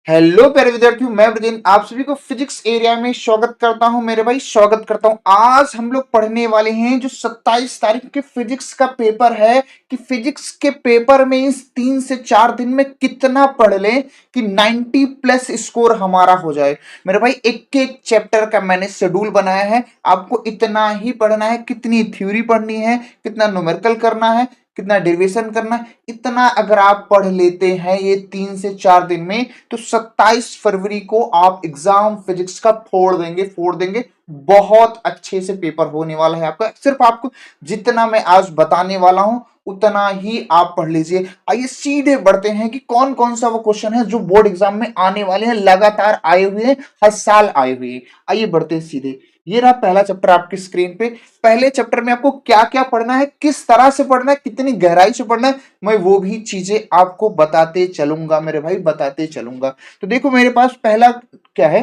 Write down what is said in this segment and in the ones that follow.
Hello प्यारे विद्यार्थियों, मैं ब्रजेन आप सभी को फिजिक्स एरिया में स्वागत करता हूं। मेरे भाई स्वागत करता हूं। आज हम लोग पढ़ने वाले हैं जो 27 तारीख के फिजिक्स का पेपर है कि फिजिक्स के पेपर में इस 3 से 4 दिन में कितना पढ़ लें कि 90 प्लस स्कोर हमारा हो जाए। मेरे भाई एक एक चैप्टर का मैंने शेड्यूल बनाया है, आपको इतना ही पढ़ना है। कितनी थ्योरी पढ़नी है, कितना न्यूमेरिकल करना है, कितना डेरिवेशन करना है, इतना अगर आप पढ़ लेते हैं ये 3 से 4 दिन में तो 27 फरवरी को आप एग्जाम फिजिक्स का फोड़ देंगे। बहुत अच्छे से पेपर होने वाला है आपका। सिर्फ आपको जितना मैं आज बताने वाला हूं उतना ही आप पढ़ लीजिए। आइए सीधे बढ़ते हैं कि कौन कौन सा वो क्वेश्चन है जो बोर्ड एग्जाम में आने वाले हैं, लगातार आए हुए हैं, हर साल आए हुए हैं। आइए बढ़ते हैं सीधे। ये रहा पहला चैप्टर आपकी स्क्रीन पे। पहले चैप्टर में आपको क्या क्या पढ़ना है, किस तरह से पढ़ना है, कितनी गहराई से पढ़ना है, मैं वो भी चीजें आपको बताते चलूंगा मेरे भाई, बताते चलूंगा। तो देखो मेरे पास पहला क्या है,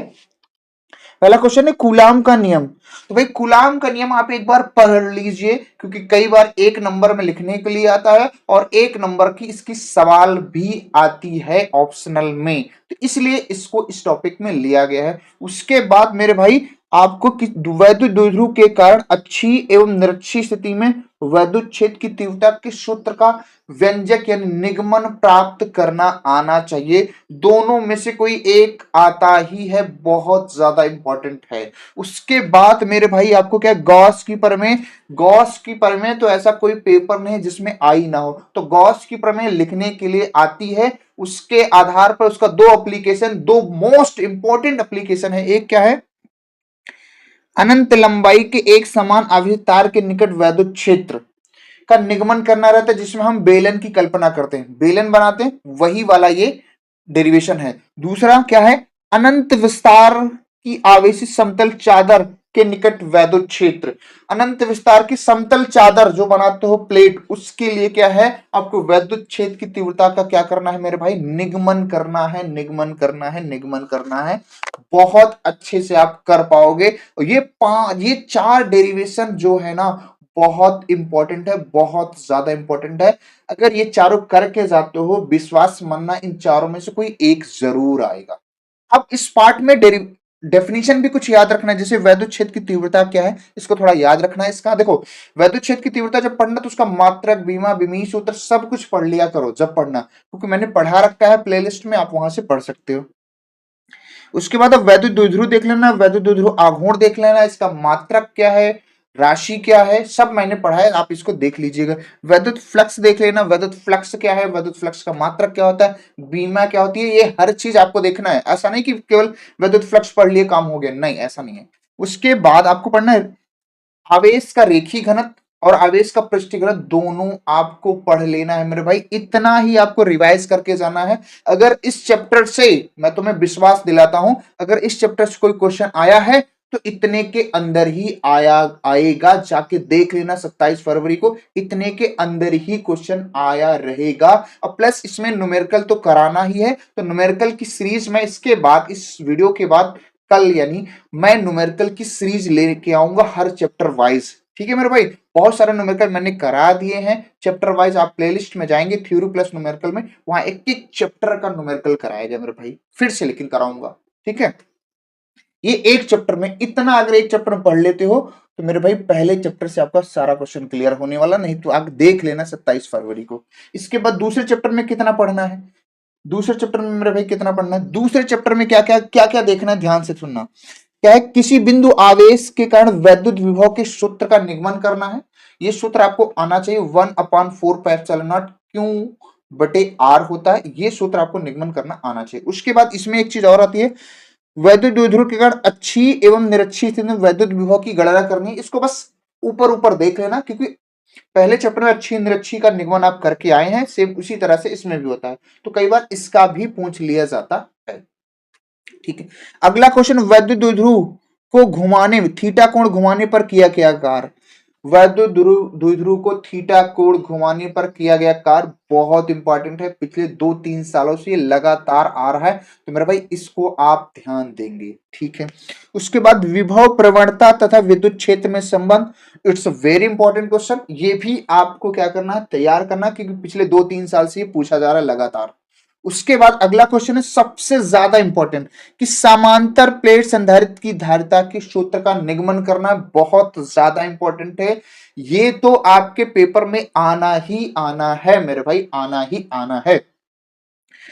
पहला क्वेश्चन है कूलाम का नियम। तो भाई कूलाम का नियम आप एक बार पढ़ लीजिए, क्योंकि कई बार एक नंबर में लिखने के लिए आता है और एक नंबर की इसकी सवाल भी आती है ऑप्शनल में, तो इसलिए इसको इस टॉपिक में लिया गया है। उसके बाद मेरे भाई आपको वैद्युत द्विध्रुव के कारण अच्छी एवं निरक्षी स्थिति में वैद्युत क्षेत्र की तीव्रता के सूत्र का व्यंजक यानी निगमन प्राप्त करना आना चाहिए। दोनों में से कोई एक आता ही है, बहुत ज्यादा इंपॉर्टेंट है। उसके बाद मेरे भाई आपको क्या, गॉस की प्रमेय। गॉस की प्रमेय तो ऐसा कोई पेपर नहीं जिसमें आई ना हो, तो गॉस की प्रमेय लिखने के लिए आती है। उसके आधार पर उसका दो एप्लीकेशन, दो मोस्ट इंपॉर्टेंट एप्लीकेशन है। एक क्या है, अनंत लंबाई के एक समान आवेशित तार के निकट वैद्युत क्षेत्र का निगमन करना रहता है, जिसमें हम बेलन की कल्पना करते हैं, बेलन बनाते हैं, वही वाला ये डेरिवेशन है। दूसरा क्या है, अनंत विस्तार की आवेशित समतल चादर के निकट वैद्युत क्षेत्र। अनंत विस्तार की समतल चादर जो बनाते हो प्लेट, उसके लिए क्या है, आपको वैद्युत क्षेत्र की तीव्रता का क्या करना है मेरे भाई, निगमन करना है, निगमन करना है, निगमन करना है। बहुत अच्छे से आप कर पाओगे। ये 4 डेरिवेशन जो है ना, बहुत इंपॉर्टेंट है, बहुत ज्यादा इंपॉर्टेंट है। अगर ये चारों करके जाते हो, विश्वास मानना इन चारों में से कोई एक जरूर आएगा। अब इस पार्ट में डेफिनेशन भी कुछ याद रखना है, जैसे वैद्युत क्षेत्र की तीव्रता क्या है, इसको थोड़ा याद रखना है। इसका देखो, वैद्युत क्षेत्र की तीव्रता जब पढ़ना तो उसका मात्रक, बीमा, विमीय सूत्र सब कुछ पढ़ लिया करो जब पढ़ना, क्योंकि मैंने पढ़ा रखा है प्लेलिस्ट में, आप वहां से पढ़ सकते हो। उसके बाद अब वैद्युत द्विध्रुव देख लेना, वैद्युत द्विध्रुव आघूर्ण देख लेना, इसका मात्रक क्या है, राशि क्या है, सब मैंने पढ़ा है, आप इसको देख लीजिएगा। वैद्युत फ्लक्स देख लेना, वैद्युत फ्लक्स क्या है, वैद्युत फ्लक्स का मात्रक क्या होता है, बीमा क्या होती है, ये हर चीज आपको देखना है। ऐसा नहीं कि केवल वैद्युत फ्लक्स पढ़ लिए काम हो गया, नहीं ऐसा नहीं है। उसके बाद आपको पढ़ना है आवेश का रेखीय घनत्व और आवेश का पृष्ठीय घनत्व, दोनों आपको पढ़ लेना है मेरे भाई। इतना ही आपको रिवाइज करके जाना है। अगर इस चैप्टर से, मैं तुम्हें विश्वास दिलाता हूं, अगर इस चैप्टर से कोई क्वेश्चन आया है तो इतने के अंदर ही आएगा, जाके देख लेना 27 फरवरी को, इतने के अंदर ही क्वेश्चन आया रहेगा। और प्लस इसमें न्यूमेरिकल तो कराना ही है, तो न्यूमेरिकल की सीरीज में इसके बाद, इस वीडियो के बाद कल यानी मैं न्यूमेरिकल की सीरीज लेके आऊंगा हर चैप्टर वाइज। ठीक है मेरे भाई, बहुत सारे न्यूमेरिकल मैंने करा दिए हैं चैप्टर वाइज। आप प्लेलिस्ट में जाएंगे थ्योरी प्लस न्यूमेरिकल में, वहां एक एक चैप्टर का न्यूमेरिकल कराया गया मेरे भाई, फिर से लेकिन कराऊंगा। ठीक है, ये एक चैप्टर में इतना, अगर एक चैप्टर में पढ़ लेते हो तो मेरे भाई पहले चैप्टर से आपका सारा क्वेश्चन क्लियर होने वाला, नहीं तो आप देख लेना 27 फरवरी को। इसके बाद दूसरे चैप्टर में कितना पढ़ना है, दूसरे चैप्टर में मेरे भाई कितना पढ़ना है, दूसरे चैप्टर में क्या क्या देखना है, ध्यान से सुनना। क्या है, किसी बिंदु आवेश के कारण वैद्युत विभव के सूत्र का निगमन करना है। ये सूत्र आपको आना चाहिए, 1/4 क्यू बटे आर होता है, ये सूत्र आपको निगमन करना आना चाहिए। उसके बाद इसमें एक चीज और आती है, वैद्युत द्विध्रुव के कारण अच्छी एवं निरक्षी स्थिति में वैद्युत विभव की गणना करनी है। इसको बस ऊपर ऊपर देख लेना, क्योंकि पहले चैप्टर में अच्छी निरक्षी का निगमन आप करके आए हैं, सेम उसी तरह से इसमें भी होता है, तो कई बार इसका भी पूछ लिया जाता है। ठीक है, अगला क्वेश्चन, वैद्युत द्विध्रुव को घुमाने में, थीटा कोण घुमाने पर किया क्या कार्य। वैद्युत द्विध्रुव को थीटा कोण घुमाने पर किया गया कार्य बहुत इंपॉर्टेंट है, पिछले 2-3 सालों से ये लगातार आ रहा है, तो मेरा भाई इसको आप ध्यान देंगे। ठीक है, उसके बाद विभव प्रवणता तथा विद्युत क्षेत्र में संबंध, it's a very important question, ये भी आपको क्या करना है, तैयार करना, क्योंकि पिछले 2-3 साल से ये पूछा जा रहा है लगातार। उसके बाद अगला क्वेश्चन है सबसे ज्यादा इंपॉर्टेंट कि समांतर प्लेट संधारित्र की धारिता के सूत्र का निगमन करना बहुत ज्यादा इंपॉर्टेंट है। ये तो आपके पेपर में आना ही आना है मेरे भाई, आना ही आना है।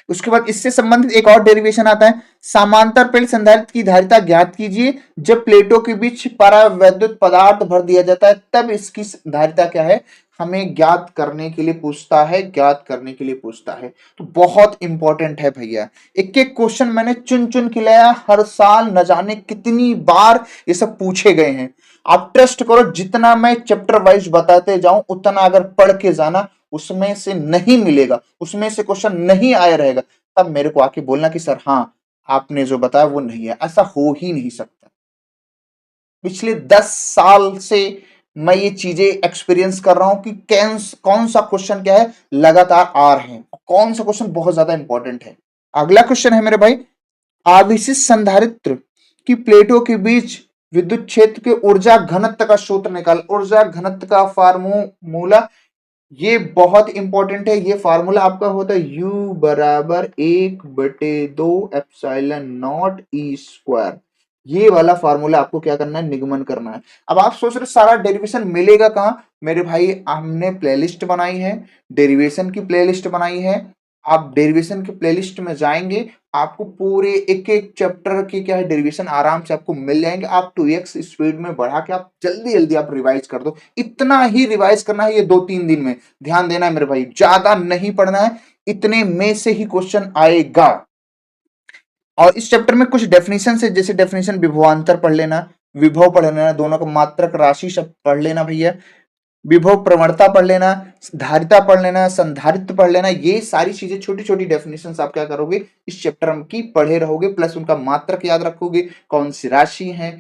उसके बाद इससे संबंधित एक और डेरिवेशन आता है, समांतर प्लेट संधारित्र की धारिता ज्ञात कीजिए। जब प्लेटों के बीच परावैद्युत पदार्थ भर दिया जाता है तब इसकी धारिता क्या है, हमें ज्ञात करने के लिए पूछता है, ज्ञात करने के लिए पूछता है। तो बहुत इंपॉर्टेंट है भैया। एक एक क्वेश्चन मैंने चुन चुन के लाया, हर साल न जाने कितनी बार ये सब पूछे गए हैं। आप ट्रस्ट करो, जितना मैं चैप्टर वाइज बताते जाऊं उतना अगर पढ़ के जाना, उसमें से नहीं मिलेगा, उसमें से क्वेश्चन नहीं आया रहेगा, तब मेरे को आके बोलना कि सर हाँ आपने जो बताया वो नहीं है। ऐसा हो ही नहीं सकता। पिछले 10 साल से मैं ये चीजें एक्सपीरियंस कर रहा हूं कि कौन सा क्वेश्चन क्या है लगातार आ रहे हैं, कौन सा क्वेश्चन बहुत ज्यादा इंपॉर्टेंट है। अगला क्वेश्चन है मेरे भाई, आवेशित संधारित्र की प्लेटों के बीच विद्युत क्षेत्र के ऊर्जा घनत्व का सूत्र निकाल। ऊर्जा घनत्व का फार्मूला ये बहुत इंपॉर्टेंट है। ये फार्मूला आपका होता है U बराबर 1/2 एप्सिलॉन नॉट ई स्क्वायर। ये वाला फार्मूला आपको क्या करना है, निगमन करना है। अब आप सोच रहे सारा डेरिवेशन मिलेगा कहां मेरे भाई, हमने प्लेलिस्ट बनाई है, डेरिवेशन की प्लेलिस्ट बनाई है। आप डेरिवेशन के प्लेलिस्ट में जाएंगे, आपको पूरे एक एक चैप्टर के क्या है डेरिवेशन आराम से आपको मिल जाएंगे। आप 2x स्पीड में बढ़ा के आप जल्दी जल्दी आप रिवाइज कर दो। इतना ही रिवाइज करना है ये 2-3 दिन में, ध्यान देना है मेरे भाई, ज्यादा नहीं पढ़ना है। इतने में से ही क्वेश्चन आएगा। और इस चैप्टर में कुछ डेफिनेशन है, जैसे डेफिनेशन विभवांतर पढ़ लेना, विभव पढ़ लेना, दोनों का मात्रक राशि सब पढ़ लेना भैया, विभव प्रवणता पढ़ लेना, धारिता पढ़ लेना, संधारित्र पढ़ लेना। ये सारी चीजें छोटी छोटी डेफिनेशंस आप क्या करोगे, इस चैप्टर की पढ़े रहोगे, प्लस उनका मात्रक याद रखोगे, कौन सी राशि है,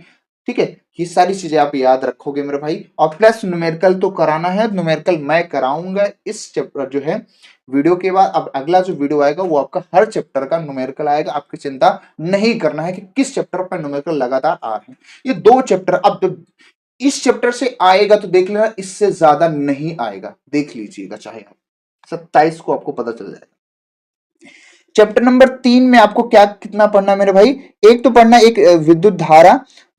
ठीक है। ये सारी चीजें आप याद रखोगे मेरे भाई। और प्लस न्यूमेरिकल तो कराना है, न्यूमेरिकल मैं कराऊंगा इस चैप्टर जो है वीडियो के बाद। अब अगला जो वीडियो आएगा वो आपका हर चैप्टर का न्यूमेरिकल आएगा। आपकी चिंता नहीं करना है कि किस चैप्टर पर न्यूमेरिकल लगातार आ रहे हैं। ये 2 चैप्टर अब इस चैप्टर से आएगा तो देख लेना, इससे ज्यादा नहीं आएगा, देख लीजिएगा चाहे आप 27 को आपको पता चल जाएगा। चैप्टर नंबर 3 में आपको क्या कितना पढ़ना है मेरे भाई, एक तो पढ़ना एक विद्युत धारा,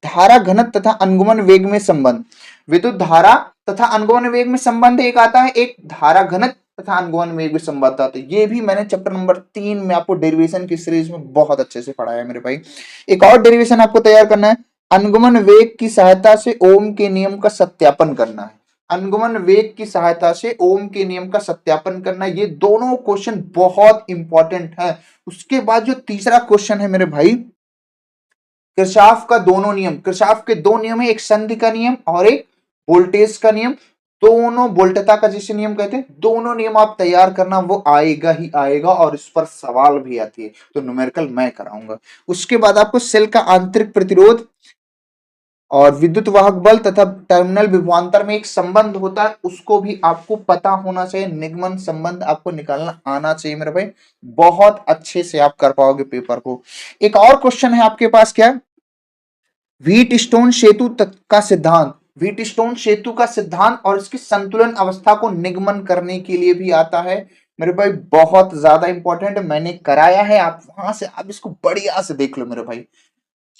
धारा घनत्व तथा अनुगमन वेग में संबंध। विद्युत धारा तथा अनुगमन वेग में संबंध एक आता है, एक धारा घनत्व तथा अनुगमन वेग में संबंध आता है। ये भी मैंने चैप्टर नंबर 3 में आपको डेरिवेशन की सीरीज में बहुत अच्छे से पढ़ाया है मेरे भाई। एक और डेरिवेशन आपको तैयार करना है, अनुगमन वेग की सहायता से ओम के नियम का सत्यापन करना है। अनुगमन वेग की सहायता से ओम के नियम का सत्यापन करना, ये दोनों क्वेश्चन बहुत इंपॉर्टेंट है। उसके बाद जो तीसरा क्वेश्चन है मेरे भाई, किरचॉफ का दोनों नियम, किरचॉफ के 2 नियम है, एक संधि का नियम और एक वोल्टेज का नियम। दोनों वोल्टता का जिसे नियम कहते हैं, दोनों नियम आप तैयार करना, वो आएगा ही आएगा और इस पर सवाल भी आती है, तो न्यूमेरिकल मैं कराऊंगा। उसके बाद आपको सेल का आंतरिक प्रतिरोध और विद्युत वाहक बल तथा टर्मिनल विभवांतर में एक संबंध होता है, उसको भी आपको पता होना चाहिए। निगमन संबंध आपको निकालना आना चाहिए मेरे भाई, बहुत अच्छे से आप कर पाओगे पेपर को। एक और क्वेश्चन है आपके पास, क्या, व्हीट स्टोन सेतु का सिद्धांत। व्हीट स्टोन सेतु का सिद्धांत और इसकी संतुलन अवस्था को निगमन करने के लिए भी आता है मेरे भाई, बहुत ज्यादा इंपॉर्टेंट, मैंने कराया है। आप वहां से आप इसको बढ़िया से देख लो मेरे भाई,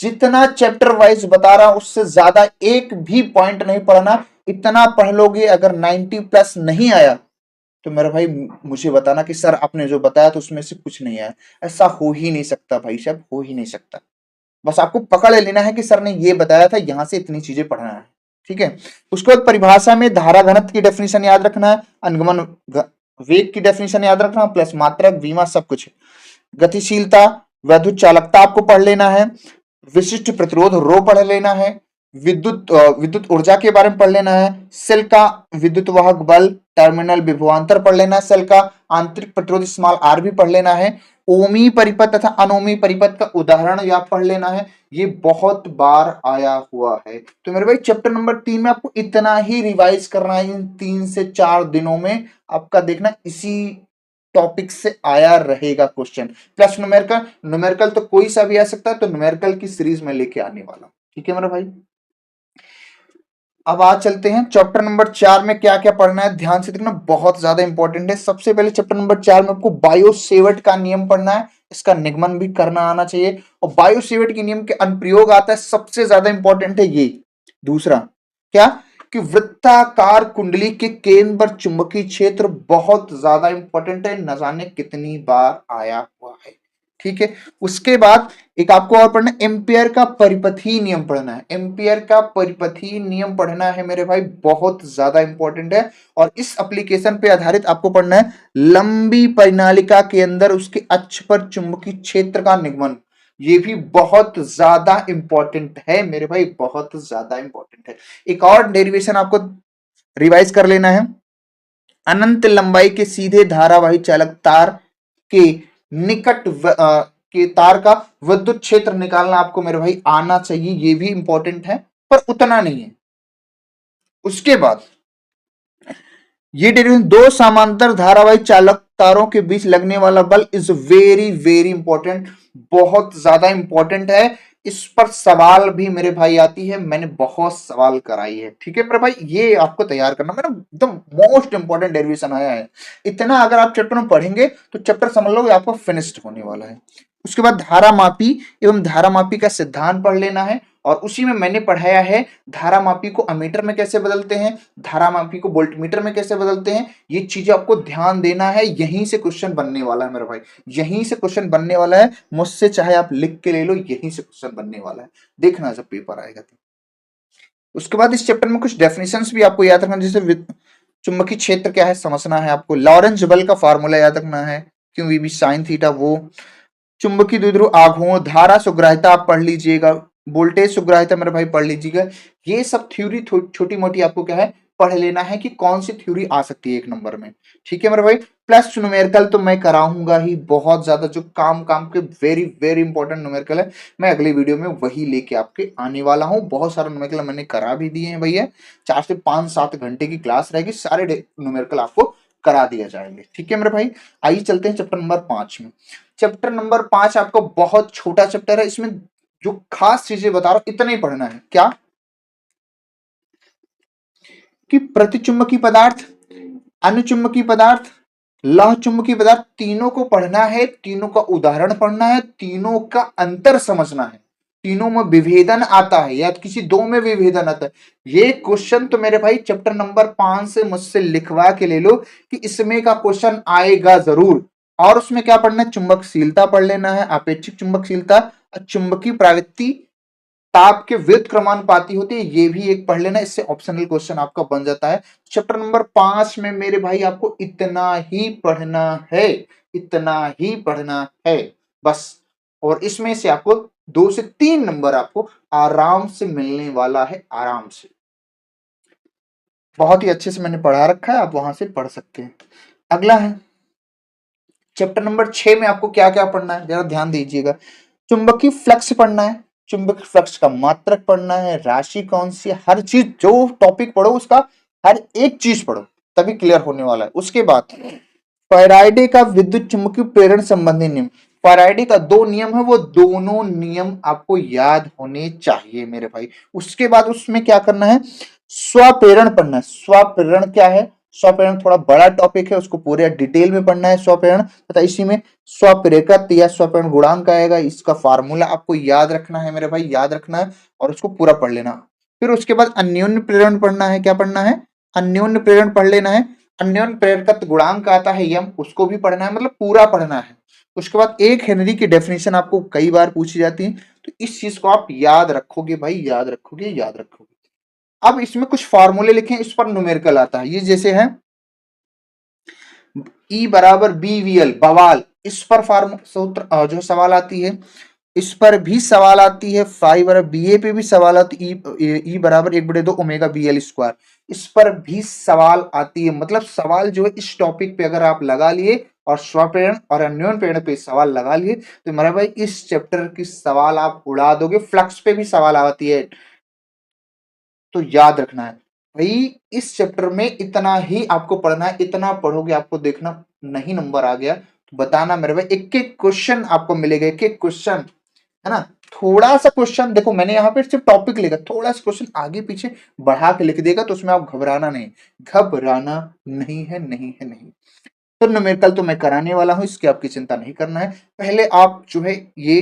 जितना चैप्टर वाइज बता रहा हूं उससे ज्यादा एक भी पॉइंट नहीं पढ़ना। इतना पढ़ लोगे, अगर 90 प्लस नहीं आया तो मेरा भाई मुझे बताना कि सर आपने जो बताया तो उसमें से कुछ नहीं आया। ऐसा हो ही नहीं सकता भाई साहब, हो ही नहीं सकता। बस आपको पकड़ लेना है कि सर ने ये बताया था, यहां से इतनी चीजें पढ़ना है, ठीक है। उसके बाद परिभाषा में धारा घनत्व की डेफिनेशन याद रखना है, अनुगमन वेग की डेफिनेशन याद रखना, प्लस मात्रक बीमा सब कुछ, गतिशीलता वैद्युत चालकता आपको पढ़ लेना है, विशिष्ट प्रतिरोध रो पढ़ लेना है, विद्युत ऊर्जा के बारे में पढ़ लेना है, सेल का विद्युत वाहक बल, टर्मिनल विभवांतर पढ़ लेना है, सेल का आंतरिक प्रतिरोध स्मॉल आर भी पढ़ लेना है, ओमी परिपथ तथा अनोमी परिपथ का उदाहरण या पढ़ लेना है। ये बहुत बार आया हुआ है। तो मेरे भाई चैप्टर नंबर 3 में आपको इतना ही रिवाइज करना है, इन 3 से 4 दिनों में आपका देखना इसी टॉपिक से आया रहेगा क्वेश्चन, प्लस न्यूमेरिकल। न्यूमेरिकल तो कोई सा भी आ सकता है, तो न्यूमेरिकल की सीरीज में लेके आने वाला, ठीक है मेरा भाई। अब आज चलते हैं चैप्टर नंबर 4 में क्या क्या पढ़ना है, ध्यान से देखना, बहुत ज्यादा इंपॉर्टेंट है। सबसे पहले चैप्टर नंबर 4 में आपको बायोसेवर्ट का नियम पढ़ना है, इसका निगमन भी करना आना चाहिए। और बायोसेवर्ट के नियम के अनुप्रयोग आता है, सबसे ज्यादा इंपॉर्टेंट है ये। दूसरा क्या कि वृत्ताकार कुंडली के केंद्र पर चुंबकीय क्षेत्र बहुत ज्यादा इंपॉर्टेंट है, न जाने कितनी बार आया हुआ है। ठीक है, उसके बाद एक आपको और पढ़ना है, एम्पियर का परिपथी नियम पढ़ना है। एम्पियर का परिपथी नियम पढ़ना है मेरे भाई, बहुत ज्यादा इंपॉर्टेंट है। और इस एप्लीकेशन पे आधारित आपको पढ़ना है लंबी परिनालिका के अंदर उसके अक्ष पर चुंबकीय क्षेत्र का निगमन। ये भी बहुत ज्यादा इंपॉर्टेंट है मेरे भाई, बहुत ज्यादा इंपॉर्टेंट है। एक और डेरिवेशन आपको रिवाइज कर लेना है। अनंत लंबाई के सीधे धारावाही चालक तार के निकट के तार का विद्युत क्षेत्र निकालना आपको मेरे भाई आना चाहिए, ये भी इंपॉर्टेंट है पर उतना नहीं है। उसके बाद ये डेरिवेशन, दो समांतर धारावाही चालक तारों के बीच लगने वाला बल इज वेरी वेरी इंपॉर्टेंट, बहुत ज्यादा इंपॉर्टेंट है। इस पर सवाल भी मेरे भाई आती है, मैंने बहुत सवाल कराई है। ठीक है मेरे भाई, ये आपको तैयार करना, मेरा एकदम मोस्ट इंपॉर्टेंट डेरिवेशन आया है। इतना अगर आप चैप्टर में पढ़ेंगे तो चैप्टर समझ लो आपको फिनिश्ड होने वाला है। उसके बाद धारामापी एवं धारामापी का सिद्धांत पढ़ लेना है। और उसी में मैंने पढ़ाया है धारामापी को अमीटर में कैसे बदलते हैं, धारामापी को वोल्टमीटर में कैसे बदलते हैं। ये चीजें आपको ध्यान देना है, यहीं से क्वेश्चन बनने वाला है मेरे भाई, यहीं से क्वेश्चन बनने वाला है। मुझसे चाहे आप लिख के ले लो, यहीं से क्वेश्चन बनने वाला है, देखना जब पेपर आएगा तो। उसके बाद इस चैप्टर में कुछ डेफिनेशंस भी आपको याद रखना, जैसे चुंबकीय क्षेत्र क्या है समझना है आपको, लॉरेंज बल का फार्मूला याद रखना है, क्यों वी बी साइन थीटा वो, चुंबकीय द्विध्रुव आघूर्ण, धारा सुग्राहिता आप पढ़ लीजिएगा, वोल्टेज सुग्राहिता मेरे भाई पढ़ लीजिएगा। ये सब थ्योरी छोटी मोटी आपको क्या है पढ़ लेना है कि कौन सी थ्योरी आ सकती है एक नंबर में। ठीक है मेरे भाई, प्लस न्यूमेरिकल तो मैं कराऊंगा ही बहुत ज्यादा, जो काम काम के वेरी वेरी इंपॉर्टेंट न्यूमेरिकल है, मैं अगली वीडियो में वही लेके आपके आने वाला हूँ। बहुत सारे न्यूमेरिकल मैंने करा भी दिए हैं भैया, 4 से 5-7 घंटे की क्लास रहेगी, सारे न्यूमेरिकल आपको करा दिया जाएंगे। ठीक है मेरे भाई, आइए चलते हैं चैप्टर नंबर 5 में। चैप्टर नंबर 5 आपको बहुत छोटा चैप्टर है, इसमें जो खास चीजें बता रहा हूं इतना ही पढ़ना है। क्या कि प्रतिचुंबकीय पदार्थ, अनुचुंबकीय पदार्थ, लौह चुंबकीय पदार्थ, तीनों को पढ़ना है, तीनों का उदाहरण पढ़ना है, तीनों का अंतर समझना है। तीनों में विभेदन आता है या किसी दो में विभेदन आता है। ये क्वेश्चन तो मेरे भाई चैप्टर नंबर 5 से मुझसे लिखवा के ले लो कि इसमें का क्वेश्चन आएगा जरूर। और उसमें क्या पढ़ना है, चुंबकशीलता पढ़ लेना है, अपेक्षिक चुंबकशीलता, चुंबकीय प्रवृत्ति, ताप के व्युत क्रमानुपाती होती है, ये भी एक पढ़ लेना, इससे ऑप्शनल क्वेश्चन आपका बन जाता है। चैप्टर नंबर 5 में मेरे भाई आपको इतना ही पढ़ना है, इतना ही पढ़ना है बस। और इसमें से आपको 2 से 3 नंबर आपको आराम से मिलने वाला है, आराम से। बहुत ही अच्छे से मैंने पढ़ा रखा है, आप वहां से पढ़ सकते हैं। अगला है चैप्टर नंबर 6 में आपको क्या क्या पढ़ना है, जरा ध्यान दीजिएगा। चुंबकीय फ्लक्स पढ़ना है, चुंबकीय फ्लक्स का मात्रक पढ़ना है, राशि कौन सी, हर चीज जो टॉपिक पढ़ो उसका हर एक चीज पढ़ो, तभी क्लियर होने वाला है। उसके बाद फैराडे का विद्युत चुंबकीय प्रेरण संबंधी नियम, फैराडे का 2 नियम है, वो दोनों नियम आपको याद होने चाहिए मेरे भाई। उसके बाद उसमें क्या करना है, स्वप्रेरण पढ़ना है। स्वप्रेरण क्या है, स्वप्रेरण थोड़ा बड़ा टॉपिक है, उसको पूरे डिटेल में पढ़ना है स्वप्रेरण तथा इसी में स्वप्रेरकत्व या स्वप्रेरण गुणांक आएगा, इसका फार्मूला आपको याद रखना है मेरे भाई, याद रखना है और उसको पूरा पढ़ लेना। फिर उसके बाद अन्योन्य प्रेरण पढ़ना है, क्या पढ़ना है, अन्योन्य प्रेरण पढ़ लेना है। अन्योन्य प्रेरकत्व गुणांक आता है यम, उसको भी पढ़ना है, मतलब पूरा पढ़ना है। उसके बाद 1 हेनरी की डेफिनेशन आपको कई बार पूछी जाती है, तो इस चीज को आप याद रखोगे भाई, याद रखोगे, याद रखोगे। अब इसमें कुछ फॉर्मूले लिखे, इस पर न्यूमेरिकल आता है, ये जैसे है E बराबर BVL बवाल, इस पर फार्म सूत्र जो सवाल आती है, इस पर भी सवाल आती है। फाइव बराबर BA पे भी सवाल आती है, E बराबर 1/2 ओमेगा BL स्क्वायर, इस पर भी सवाल आती है। मतलब सवाल जो है इस टॉपिक पे अगर आप लगा लिए और स्वप्रेरण और अन्योन्य प्रेरण पे सवाल लगा लिए तो मेरा भाई इस चैप्टर की सवाल आप उड़ा दोगे। फ्लक्स पे भी सवाल आती है, तो याद रखना है भाई इस चैप्टर में इतना ही आपको पढ़ना है, इतना पढ़ोगे आपको देखना नहीं नंबर आ गया तो बताना मेरे भाई, एक एक क्वेश्चन आपको मिलेगा, एक एक क्वेश्चन है ना। थोड़ा सा क्वेश्चन देखो, मैंने यहाँ पे सिर्फ टॉपिक लिखा, थोड़ा सा क्वेश्चन आगे पीछे बढ़ा के लिख देगा तो उसमें आप घबराना नहीं, घबराना नहीं है, नहीं है, नहीं। तो न्यूमेरिकल तो मैं कराने वाला हूं, इसकी आपकी चिंता नहीं करना है। पहले आप जो है ये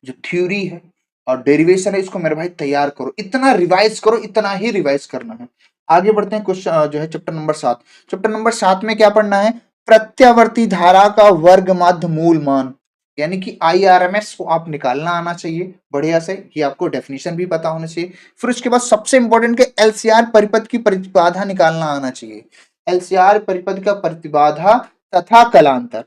जो थ्योरी है और डेरिवेशन है इसको मेरे भाई तैयार करो, इतना रिवाइज करो, इतना ही रिवाइज करना है। आगे बढ़ते हैं, क्वेश्चन जो है चैप्टर नंबर 7। चैप्टर नंबर 7 में क्या पढ़ना है? प्रत्यावर्ती धारा का वर्ग माध्य मूल मान, यानी कि IRMS को आप निकालना आना चाहिए बढ़िया से, ये आपको डेफिनेशन भी पता होना चाहिए। फिर उसके बाद सबसे इंपॉर्टेंट के LCR परिपथ की प्रतिबाधा निकालना आना चाहिए। LCR परिपथ का प्रतिबाधा तथा कलांतर,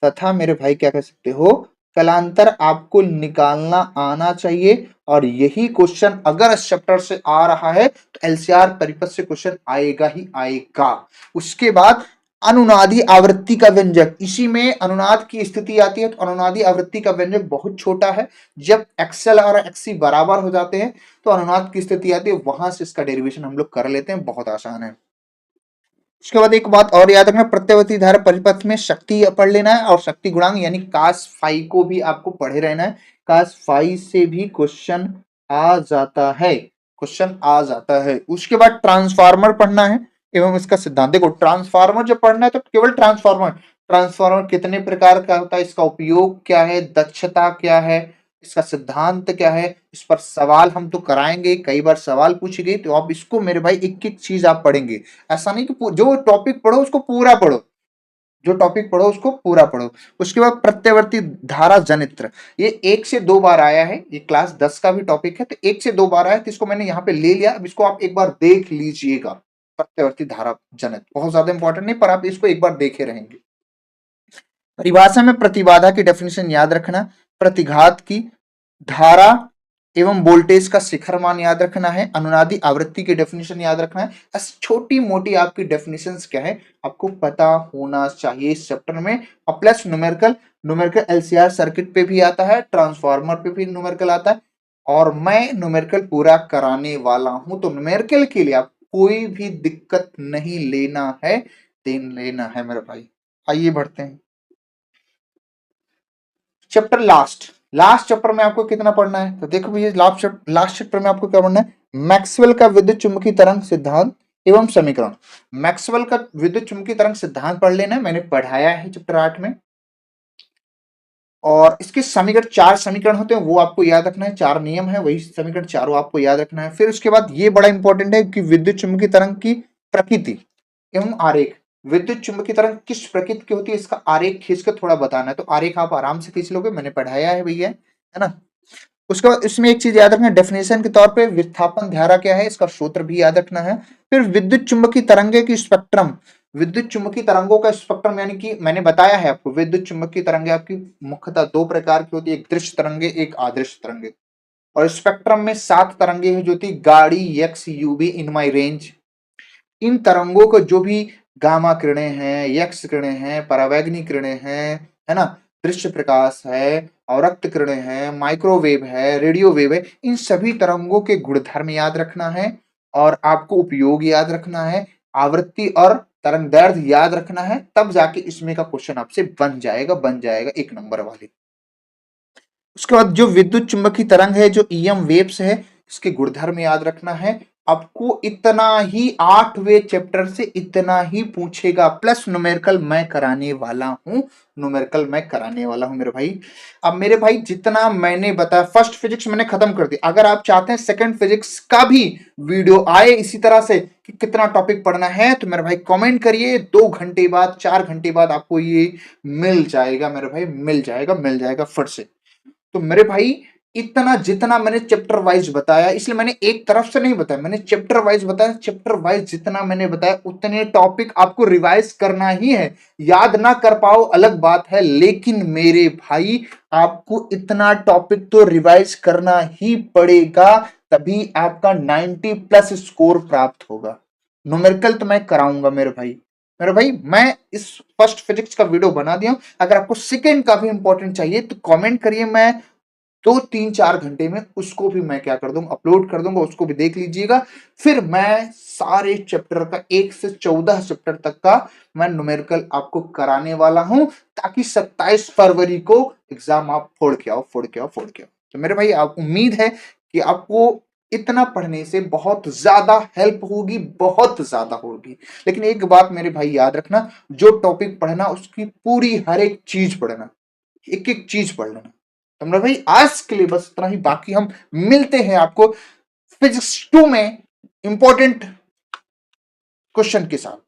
तथा मेरे भाई क्या कह सकते हो, कलांतर आपको निकालना आना चाहिए। और यही क्वेश्चन अगर इस चैप्टर से आ रहा है तो LCR परिपथ से क्वेश्चन आएगा ही आएगा। उसके बाद अनुनादी आवृत्ति का व्यंजक, इसी में अनुनाद की स्थिति आती है, तो अनुनादी आवृत्ति का व्यंजक बहुत छोटा है। जब XL और XC बराबर हो जाते हैं तो अनुनाद की स्थिति आती है, वहां से इसका डेरिवेशन हम लोग कर लेते हैं, बहुत आसान है। उसके बाद एक बात और याद रखना, प्रत्यावर्ती धारा परिपथ में शक्ति पढ़ लेना है और शक्ति गुणांक यानी कास फाई को भी आपको पढ़े रहना है। कास फाई से भी क्वेश्चन आ जाता है, क्वेश्चन आ जाता है। उसके बाद ट्रांसफार्मर पढ़ना है एवं इसका सिद्धांत। देखो ट्रांसफार्मर जब पढ़ना है तो केवल ट्रांसफार्मर, ट्रांसफार्मर कितने प्रकार का होता है, इसका उपयोग क्या है, दक्षता क्या है, इसका सिद्धांत क्या है, इस पर सवाल हम तो कराएंगे, कई बार सवाल पूछे गए, तो आप इसको मेरे भाई एक एक चीज आप पढ़ेंगे। ऐसा नहीं कि जो टॉपिक पढ़ो उसको पूरा पढ़ो, जो टॉपिक पढ़ो उसको पूरा पढ़ो। उसके बाद प्रत्यावर्ती धारा जनित्र, ये 1 से 2 बार आया है, ये क्लास 10 का भी टॉपिक है, तो 1 से 2 बार आया, तो इसको मैंने यहाँ पे ले लिया। अब इसको आप एक बार देख लीजिएगा, प्रत्यावर्ती धारा जनित्र बहुत ज्यादा इंपॉर्टेंट नहीं, पर आप इसको एक बार देखे रहेंगे। परिभाषा में प्रतिबाधा की डेफिनेशन याद रखना, प्रतिघात की धारा एवं वोल्टेज का शिखर मान याद रखना है, अनुनादी आवृत्ति की डेफिनेशन याद रखना है। ऐसी छोटी मोटी आपकी डेफिनेशंस क्या है आपको पता होना चाहिए इस चैप्टर में। और plus numerical, numerical LCR circuit पे भी आता है, ट्रांसफार्मर पे भी न्यूमेरिकल आता है, और मैं न्यूमेरिकल पूरा कराने वाला हूं। तो न्यूमेरिकल के लिए आप कोई भी दिक्कत नहीं लेना है, लेना है मेरे भाई। आइए बढ़ते हैं चैप्टर लास्ट चैप्टर में आपको कितना पढ़ना है, तो देखो भैया लास्ट चैप्टर में आपको क्या पढ़ना है, मैक्सवेल का विद्युत चुंबकीय तरंग सिद्धांत एवं समीकरण। मैक्सवेल का विद्युत चुंबकीय तरंग सिद्धांत पढ़ लेना है, मैंने पढ़ाया है चैप्टर 8 में। और इसके समीकरण 4 समीकरण होते हैं, वो आपको याद रखना है, 4 नियम है, वही समीकरण चारों आपको याद रखना है। फिर उसके बाद ये बड़ा इंपॉर्टेंट है कि विद्युत चुंबकीय तरंग की प्रकृति एवं आरेख, विद्युत चुंबकीय तरंग किस प्रकृति की होती है इसका आरेख खींच कर थोड़ा बताना है, तो आरेख आप आराम से खींच लोगे, मैंने पढ़ाया है भैया, है ना। उसके बाद इसमें एक चीज याद रखना, डेफिनेशन के तौर पे विस्थापन धारा क्या है इसका सूत्र भी याद रखना है। फिर विद्युत चुंबकीय तरंगे की स्पेक्ट्रम, विद्युत चुंबकीय तरंगों का स्पेक्ट्रम, यानी कि मैंने बताया है आपको विद्युत चुंबकीय तरंगे आपकी मुख्यतः 2 प्रकार की होती है, एक दृश्य तरंगे, एक अदृश्य तरंगे। और स्पेक्ट्रम में 7 तरंगे हैं जो थी गाड़ी, एक्स, यूवी, इन माई रेंज। इन तरंगों को जो भी गामा किरणें हैं, यक्स किरणें हैं, परावैंगनी किरणें हैं, है ना, दृश्य प्रकाश है, अवरक्त किरणें हैं, माइक्रोवेव है, रेडियो वेव है, इन सभी तरंगों के गुणधर्म याद रखना है और आपको उपयोग याद रखना है, आवृत्ति और तरंग दैर्ध्य याद रखना है, तब जाके इसमें का क्वेश्चन आपसे बन जाएगा 1 नंबर वाली। उसके बाद जो विद्युत चुंबकीय तरंग है, जो EM वेव्स है, इसके गुणधर्म याद रखना है। आपको इतना ही 8वें चैप्टर से इतना ही पूछेगा, प्लस न्यूमेरिकल मैं कराने वाला हूं, न्यूमेरिकल मैं कराने वाला हूं मेरे भाई। अब मेरे भाई जितना मैंने बताया, फर्स्ट फिजिक्स मैंने खत्म कर दी, अगर आप चाहते हैं सेकंड फिजिक्स का भी वीडियो आए इसी तरह से कि कितना टॉपिक पढ़ना है, तो मेरे भाई कमेंट करिए, 2 घंटे बाद 4 घंटे बाद आपको ये मिल जाएगा मेरे भाई, मिल जाएगा फिर से। तो मेरे भाई इतना जितना मैंने चैप्टर वाइज बताया, इसलिए मैंने एक तरफ से नहीं बताया, मैंने चैप्टर वाइज बताया, चैप्टर वाइज जितना मैंने बताया उतने टॉपिक आपको रिवाइज करना ही है। याद ना कर पाओ अलग बात है, लेकिन मेरे भाई आपको इतना टॉपिक तो रिवाइज करना ही पड़ेगा, तभी आपका 90 प्लस स्कोर प्राप्त होगा। न्यूमेरिकल तो मैं कराऊंगा मेरे भाई मैं इस फर्स्ट फिजिक्स का वीडियो बना दिया हूं। अगर आपको सेकंड का भी इंपॉर्टेंट चाहिए तो कमेंट करिए, मैं 2-3-4 घंटे में उसको भी मैं क्या कर दूंगा, अपलोड कर दूंगा, उसको भी देख लीजिएगा। फिर मैं सारे चैप्टर का 1 से 14 चैप्टर तक का मैं न्यूमेरिकल आपको कराने वाला हूं, ताकि 27 फरवरी को एग्जाम आप फोड़ के आओ। तो मेरे भाई आप उम्मीद है कि आपको इतना पढ़ने से बहुत ज्यादा हेल्प होगी, बहुत ज्यादा होगी। लेकिन एक बात मेरे भाई याद रखना, जो टॉपिक पढ़ना उसकी पूरी हर एक चीज पढ़ना, एक एक चीज पढ़ लेना। तो मेरे भाई आज के लिए बस इतना ही, बाकी हम मिलते हैं आपको फिजिक्स 2 में इंपॉर्टेंट क्वेश्चन के साथ।